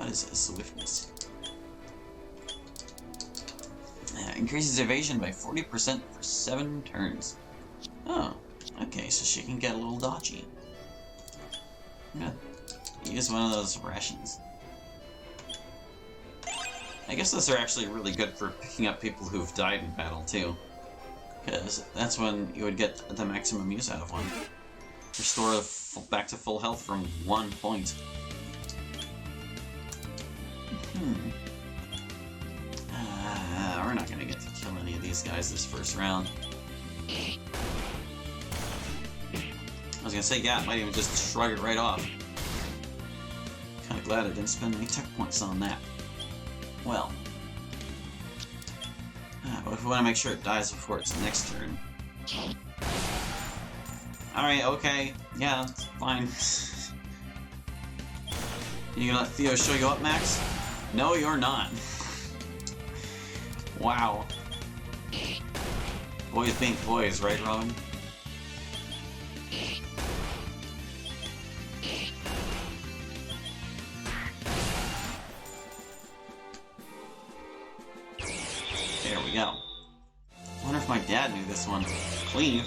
What is this? Swiftness. Increases evasion by 40% for 7 turns. Oh, okay, so she can get a little dodgy. Yeah. Use one of those rations. I guess those are actually really good for picking up people who've died in battle, too. Because that's when you would get the maximum use out of one. Restore back to full health from 1 point. We're not gonna get to kill any of these guys this first round. I was gonna say, yeah, I might even just shrug it right off. Kinda glad I didn't spend any tech points on that. Well. But if we want to make sure it dies before its next turn. Alright, okay. Yeah, that's fine. You gonna let Theo show you up, Max? No, you're not. Wow. Boys being boys, right, Robin? There we go. I wonder if my dad knew this one. Cleave.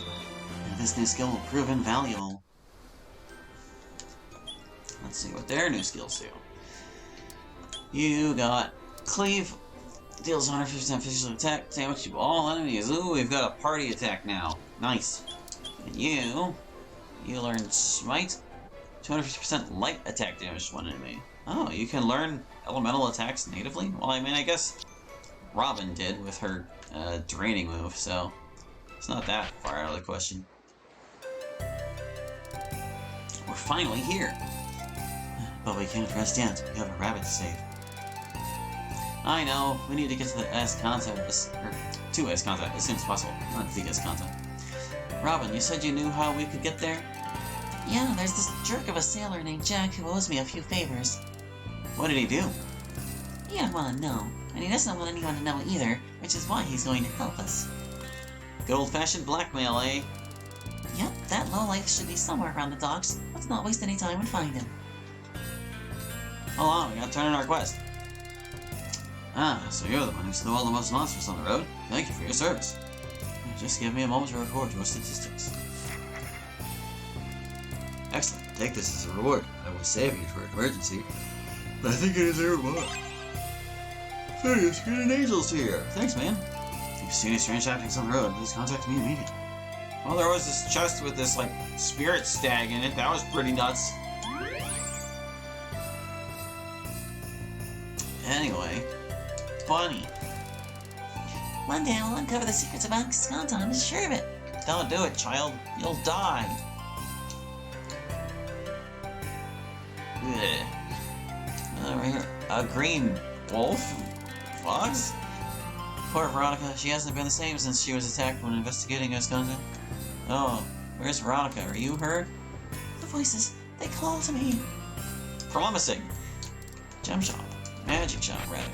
And this new skill will prove invaluable. Let's see what their new skills do. You got Cleave. Deals 150% physical attack damage to all enemies. Ooh, we've got a party attack now. Nice. And you learn Smite. 250% light attack damage to one enemy. Oh, you can learn elemental attacks natively? Well, I mean, I guess Robin did with her draining move, so it's not that far out of the question. We're finally here. But we can't rest yet. We have a rabbit to save. I know, we need to get to the S content, or to S content as soon as possible, not the S content. Robin, you said you knew how we could get there? Yeah, there's this jerk of a sailor named Jack who owes me a few favors. What did he do? He don't want to know, and he doesn't want anyone to know either, which is why he's going to help us. Good old-fashioned blackmail, eh? Yep, that lowlife should be somewhere around the docks. Let's not waste any time and find him. Hold on, we gotta turn in our quest. Ah, so you're the one who slew all the most monsters on the road. Thank you for your service. Just give me a moment to record your statistics. Excellent. Take this as a reward. I will save you for an emergency. But I think I deserve more. Serious, good and angels here. Thanks, man. If you see any strange happenings on the road, please contact me immediately. Well, there was this chest with this, like, spirit stag in it. That was pretty nuts. Anyway. Funny. One day I'll uncover the secrets of Oxycontin, I'm sure of it. Don't do it, child. You'll die. Ugh. Over here. A green wolf? Fox? Poor Veronica. She hasn't been the same since she was attacked when investigating Oxycontin. Oh, where's Veronica? Are you her? The voices, they call to me. Promising. Gem shop. Magic shop, rather.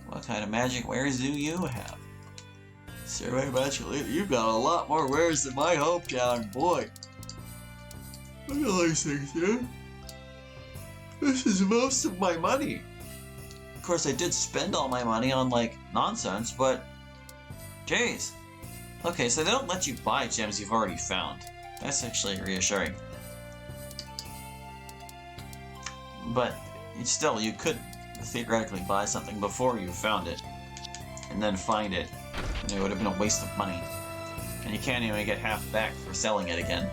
What kind of magic wares do you have? Survey magic leader, you've got a lot more wares than my hometown, boy. Look at all these things, dude. This is most of my money. Of course, I did spend all my money on, like, nonsense, but... Jeez. Okay, so they don't let you buy gems you've already found. That's actually reassuring. But, still, you could theoretically buy something before you found it, and then find it, and it would have been a waste of money. And you can't even get half back for selling it again.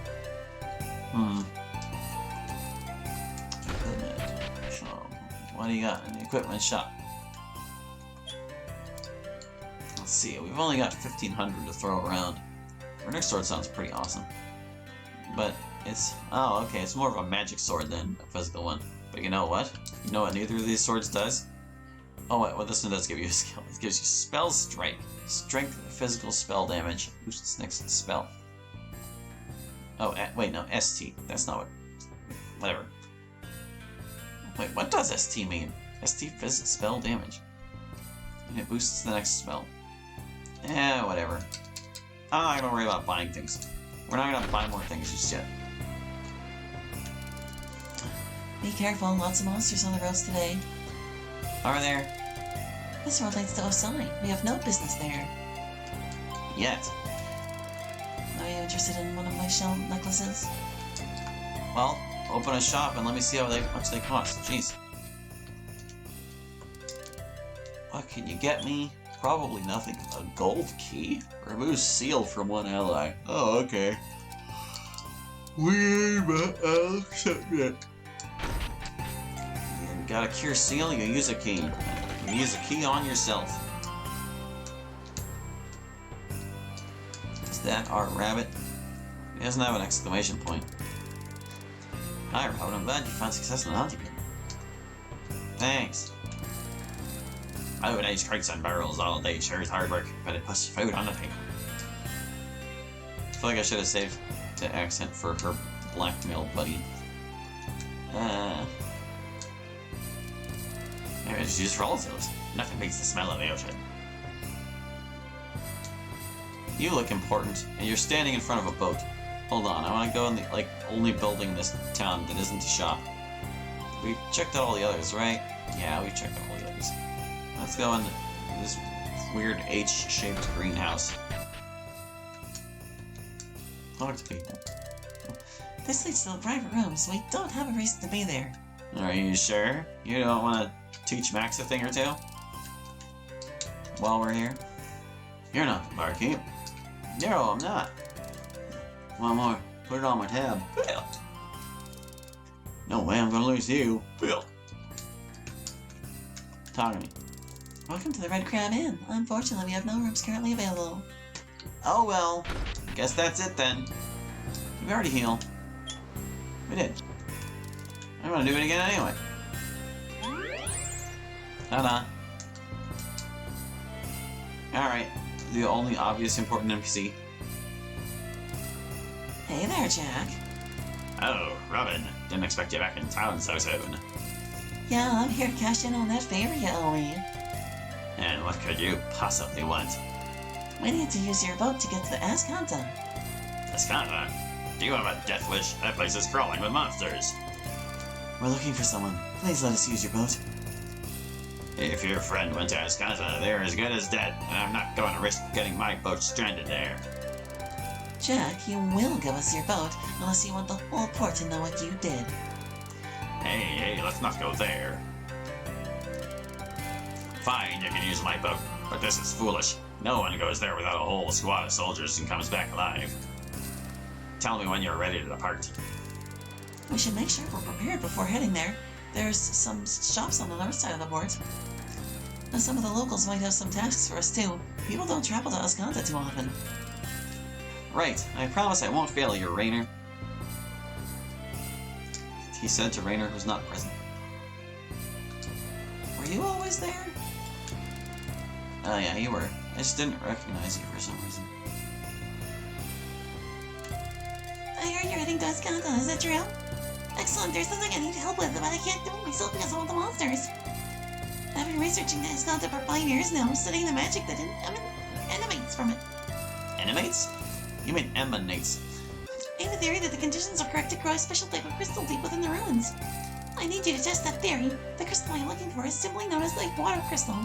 So, what do you got in the equipment shop? Let's see, we've only got 1,500 to throw around. Our next sword sounds pretty awesome. But it's... oh, okay, it's more of a magic sword than a physical one. But you know what? You know what neither of these swords does? Oh wait, well this one does give you a skill. It gives you Spell Strike. Strength physical spell damage. Boosts next spell. Oh, wait, no, ST. That's not what... whatever. Wait, what does ST mean? ST physical spell damage. And it boosts the next spell. Whatever. I don't worry about buying things. We're not gonna buy more things just yet. Be careful, lots of monsters on the roads today. Are there? This road leads to Osai. We have no business there. Yet. Are you interested in one of my shell necklaces? Well, open a shop and let me see how much they cost. Jeez. What can you get me? Probably nothing. A gold key? Remove seal from one ally. Oh, okay. Weird, but I'll accept it. You got a cure seal, you use a key. You use a key on yourself. Is that our rabbit? He doesn't have an exclamation point. Hi, Rabbit. I'm glad you found success in the hunting. Thanks. I would age crates and barrels all day. Sure is hard work, but it puts food on the table. I feel like I should have saved the accent for her blackmail buddy. Maybe I just use relatives. Nothing beats the smell of the ocean. You look important, and you're standing in front of a boat. Hold on, I want to go in the, only building in this town that isn't a shop. We checked out all the others, right? Yeah, we checked out all the others. Let's go in this weird H-shaped greenhouse. Talk to people. This leads to the private rooms. We don't have a reason to be there. Are you sure? You don't want to teach Max a thing or two? While we're here? You're not the barkeep. No, I'm not. One more. Put it on my tab. No way I'm gonna lose you. Talk to me. Welcome to the Red Crab Inn. Unfortunately, we have no rooms currently available. Oh well. Guess that's it then. We already healed. We did. I'm gonna do it again anyway. Ta-da. Alright. The only obvious important NPC. Hey there, Jack. Oh, Robin. Didn't expect you back in town so soon. Yeah, I'm here to cash in on that favor you owe me. And what could you possibly want? We need to use your boat to get to the Ascanta. Ascanta? Do you have a death wish? That place is crawling with monsters. We're looking for someone. Please let us use your boat. If your friend went to Ascanta, they're as good as dead, and I'm not going to risk getting my boat stranded there. Jack, you will give us your boat, unless you want the whole port to know what you did. Hey, let's not go there. Fine, you can use my boat, but this is foolish. No one goes there without a whole squad of soldiers and comes back alive. Tell me when you're ready to depart. We should make sure we're prepared before heading there. There's some shops on the north side of the port. And some of the locals might have some tasks for us too. People don't travel to Ascanta too often. Right, I promise I won't fail you, Rainer. He said to Rainer, who's not present. Were you always there? Oh yeah, you were. I just didn't recognize you for some reason. I heard you're heading to Ascanta, is that true? Excellent, there's something I need help with, but I can't do it myself because of all the monsters. I've been researching the Ascanta for 5 years now, studying the magic that emanates from it. Animates? You mean emanates. I have a theory that the conditions are correct to grow a special type of crystal deep within the ruins. I need you to test that theory. The crystal I'm looking for is simply known as the water crystal.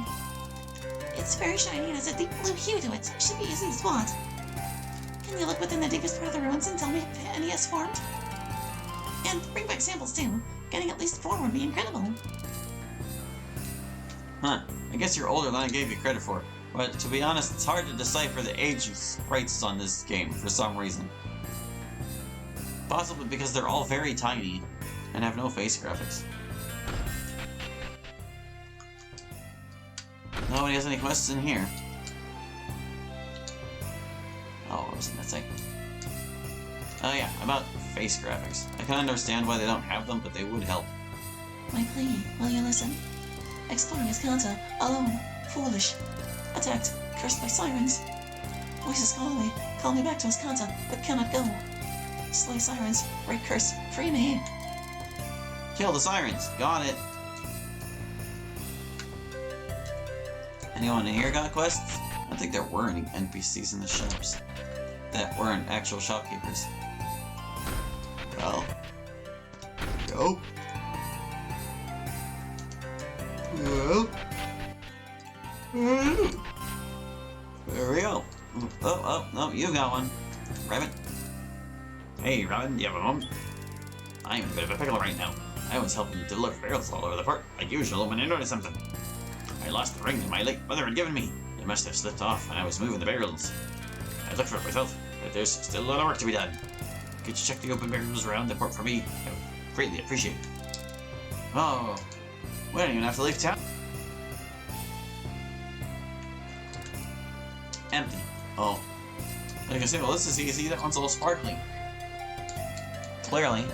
It's very shiny and has a deep blue hue to it. It should be easy to spot. Can you look within the deepest part of the ruins and tell me if any has formed? And bring back samples too. Getting at least 4 would be incredible. Huh. I guess you're older than I gave you credit for. But to be honest, it's hard to decipher the age of sprites on this game for some reason. Possibly because they're all very tiny and have no face graphics. Nobody has any quests in here. Oh, what was I gonna say? Oh yeah, about face graphics. I can understand why they don't have them, but they would help. My plea, will you listen? Exploring Ascanta, alone, foolish, attacked, cursed by sirens. Voices call me back to Ascanta, but cannot go. Slay sirens, break curse, free me. Kill the sirens, got it. Anyone in here got quests? I don't think there were any NPCs in the shops that weren't actual shopkeepers. Well, go. Well. There we go. Oh, you got one. Rabbit. Hey, Robin, do you have a moment? I'm in a bit of a pickle right now. I was helping deliver barrels all over the park, like usual, when I noticed something. I lost the ring that my late mother had given me. It must have slipped off when I was moving the barrels. I looked for it myself, but there's still a lot of work to be done. Could you check the open barrels around the port for me? I would greatly appreciate it. Oh, we don't even have to leave town. Empty. Oh. I can say, well, this is easy. That one's all sparkling. Clearly.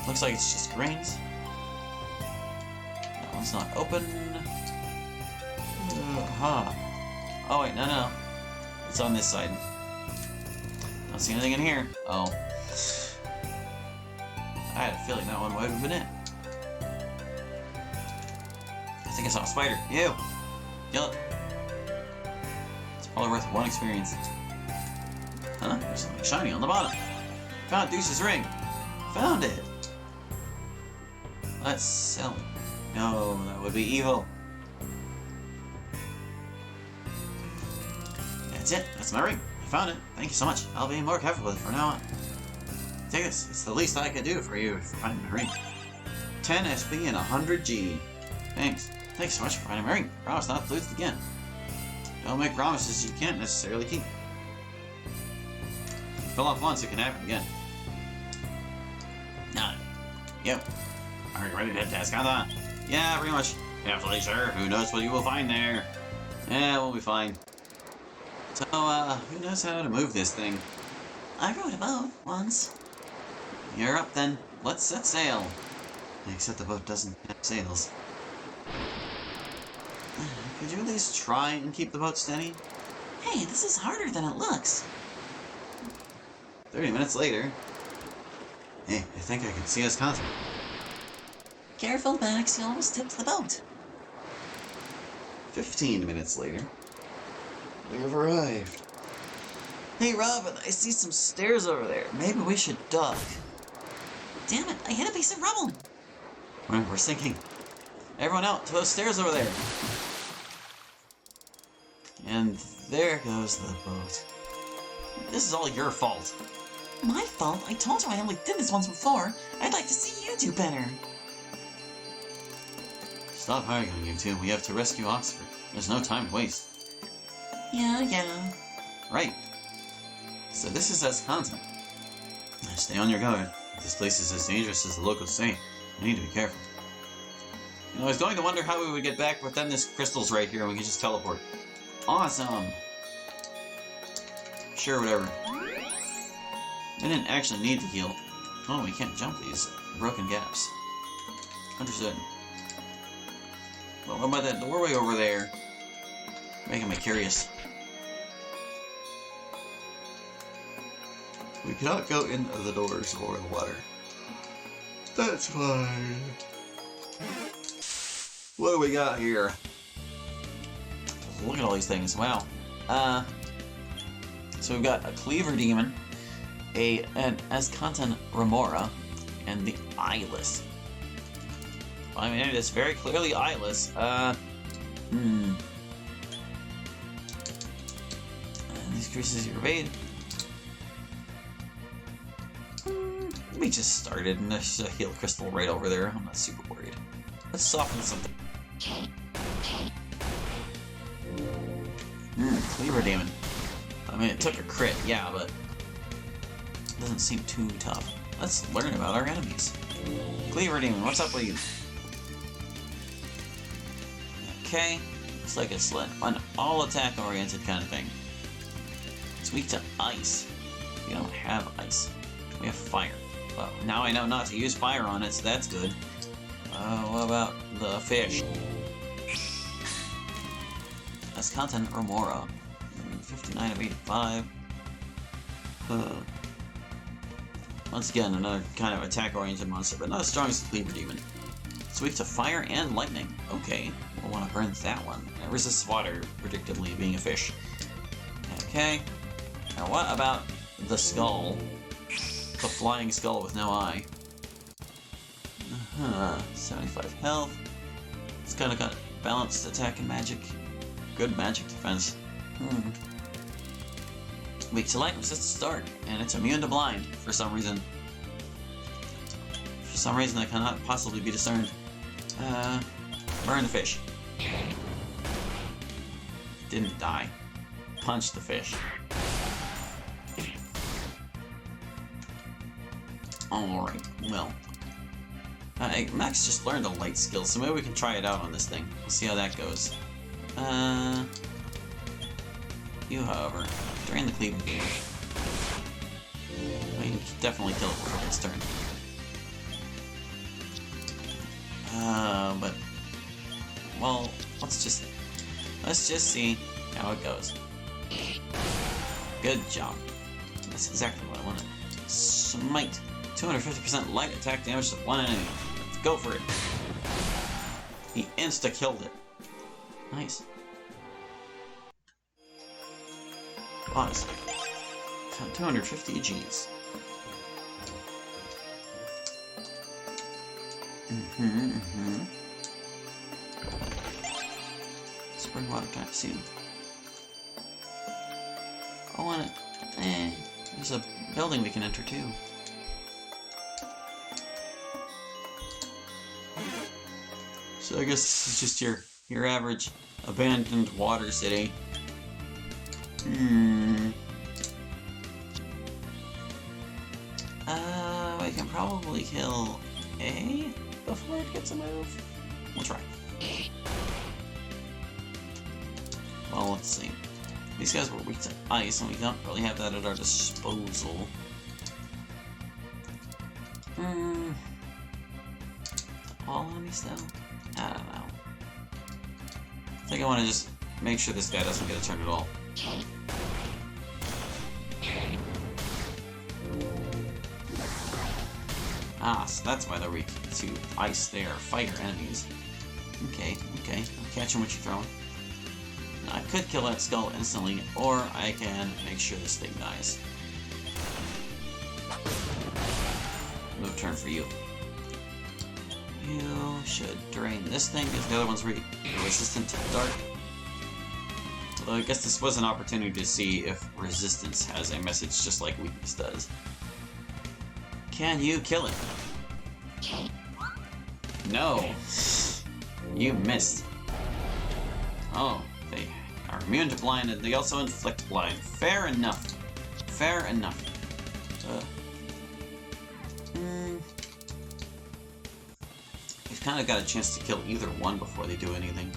Looks like it's just grains. That one's not open. Oh, wait, no. It's on this side. Don't see anything in here. Oh. I had a feeling that one would have been it. I think I saw a spider. Ew. Kill it. It's probably worth one experience. Huh? There's something shiny on the bottom. Found Deuce's ring. Found it. Let's sell it. No, that would be evil. That's it. That's my ring. I found it. Thank you so much. I'll be more careful with it from now on. Take this. It's the least I could do for you for finding the ring. 10 SP and 100 G. Thanks. Thanks so much for finding my ring. Promise not to lose it again. Don't make promises you can't necessarily keep. If you fell off once, it can happen again. Yep. Are you ready to head to Escada? Yeah, pretty much. Carefully, sir. Who knows what you will find there? Yeah, we'll be fine. So, who knows how to move this thing? I rode a boat once. You're up then. Let's set sail. Except the boat doesn't have sails. Could you at least try and keep the boat steady? Hey, this is harder than it looks. 30 minutes later. Hey, I think I can see us contact. Careful, Max. You almost tipped the boat. 15 minutes later. We have arrived. Hey, Robin, I see some stairs over there. Maybe we should duck. Damn it, I hit a piece of rubble. We're sinking. Everyone out to those stairs over there. And there goes the boat. This is all your fault. My fault? I told you I only did this once before. I'd like to see you do better. Stop hiring on you two. We have to rescue Oxford. There's no time to waste. Yeah. Right. So this is Escanta. Stay on your guard. This place is as dangerous as the locals say. You need to be careful. You know, I was going to wonder how we would get back, but then this crystal's right here and we can just teleport. Awesome! Sure, whatever. We didn't actually need to heal. Oh, we can't jump these broken gaps. Understood. Well, what about that doorway over there? Making me curious. We cannot go into the doors or the water. That's fine. What do we got here? Look at all these things. Wow. So we've got a Cleaver Demon, an Escantan Remora, and the Eyeless. I mean, it is very clearly eyeless. And these creases evade. We just started, and there's a heal crystal right over there. I'm not super worried. Let's soften something. Cleaver Demon. I mean, it took a crit, yeah, but it doesn't seem too tough. Let's learn about our enemies. Cleaver Demon, what's up with you? Okay, looks like it's an all-attack oriented kind of thing. It's weak to ice. We don't have ice. We have fire. Well, now I know not to use fire on it, so that's good. What about the fish? Escantan Remora. 59 of 85. Once again, another kind of attack-oriented monster, but not as strong as the Cleaver Demon. It's weak to fire and lightning. Okay, we'll want to burn that one. It resists water, predictably being a fish. Okay. Now what about the skull? The flying skull with no eye. 75 health. It's kind of got balanced attack and magic. Good magic defense. Weak to light, resistant to dark, and it's immune to blind for some reason. For some reason that cannot possibly be discerned. Burn the fish. Didn't die. Punch the fish. Alright, well. Max just learned a light skill, so maybe we can try it out on this thing. We'll see how that goes. You, however, drain the cleaving beam. We can definitely kill it before its turn. But... well, let's just see how it goes. Good job. That's exactly what I wanted. Smite. 250% light attack damage to one enemy. Let's go for it. He insta-killed it. Nice. Pause. 250 Gs. Spring water type soon. Oh, and there's a building we can enter too. So I guess this is just your average abandoned water city. We can probably kill A before it gets a move. We'll try. Well, let's see. These guys were weak to ice, and we don't really have that at our disposal. All enemies, though? I don't know. I think I want to just make sure this guy doesn't get a turn at all. Ah, so that's why they're weak to ice. They are fire enemies. Okay. I'm catching what you're throwing. I could kill that skull instantly, or I can make sure this thing dies. Move turn for you. You should drain this thing, because the other one's resistant to dark. Although I guess this was an opportunity to see if resistance has a message just like weakness does. Can you kill it? No. You missed. Oh, they are immune to blind, and they also inflict blind. Fair enough. Fair enough. You've kind of got a chance to kill either one before they do anything.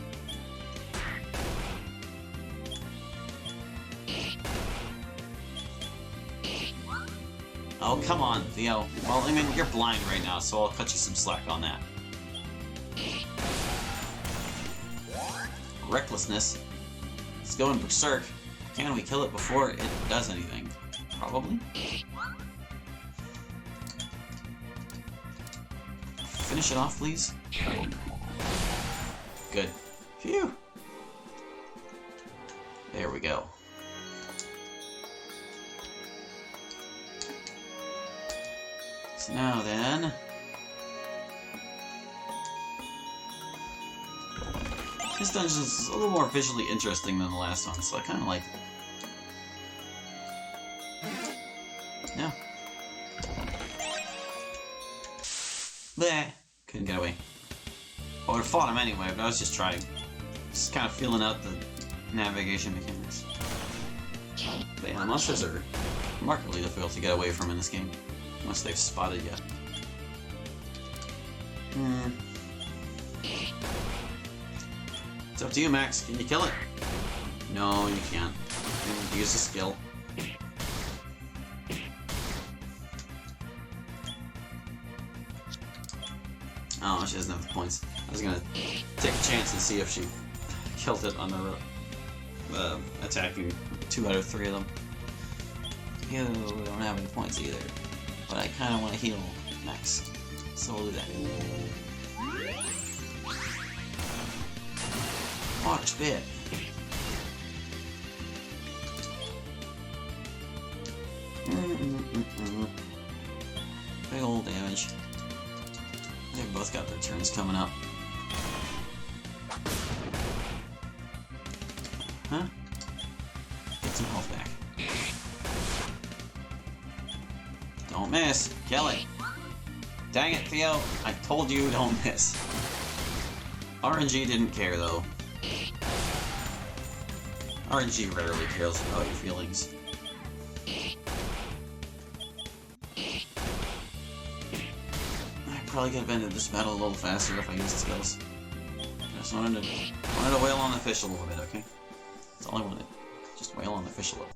Oh, come on, Theo. Well, I mean, you're blind right now, so I'll cut you some slack on that. Recklessness. It's going berserk. Can we kill it before it does anything? Probably. Finish it off, please. Good. Phew. There we go. So now then... this dungeon is a little more visually interesting than the last one, so I kind of like it. No. Bleh. Couldn't get away. I would have fought him anyway, but I was just trying. Just kind of feeling out the navigation mechanics. But yeah, the monsters are remarkably difficult to get away from in this game, once they've spotted you. It's up to you, Max. Can you kill it? No, you can't. Use a skill. Oh, she doesn't have the points. I was gonna take a chance and see if she killed it on the attacking 2 out of 3 of them. You don't have any points either, but I kind of want to heal Max, so we'll do that. Watch bit. Big old damage. They've both got their turns coming up. Huh? Get some health back. Don't miss. Kill it. Dang it, Theo. I told you don't miss. RNG didn't care, though. RNG rarely cares about your feelings. I probably could have ended this battle a little faster if I used skills. I just wanted to wail on the fish a little bit, okay? That's all I wanted. Just wail on the fish a little.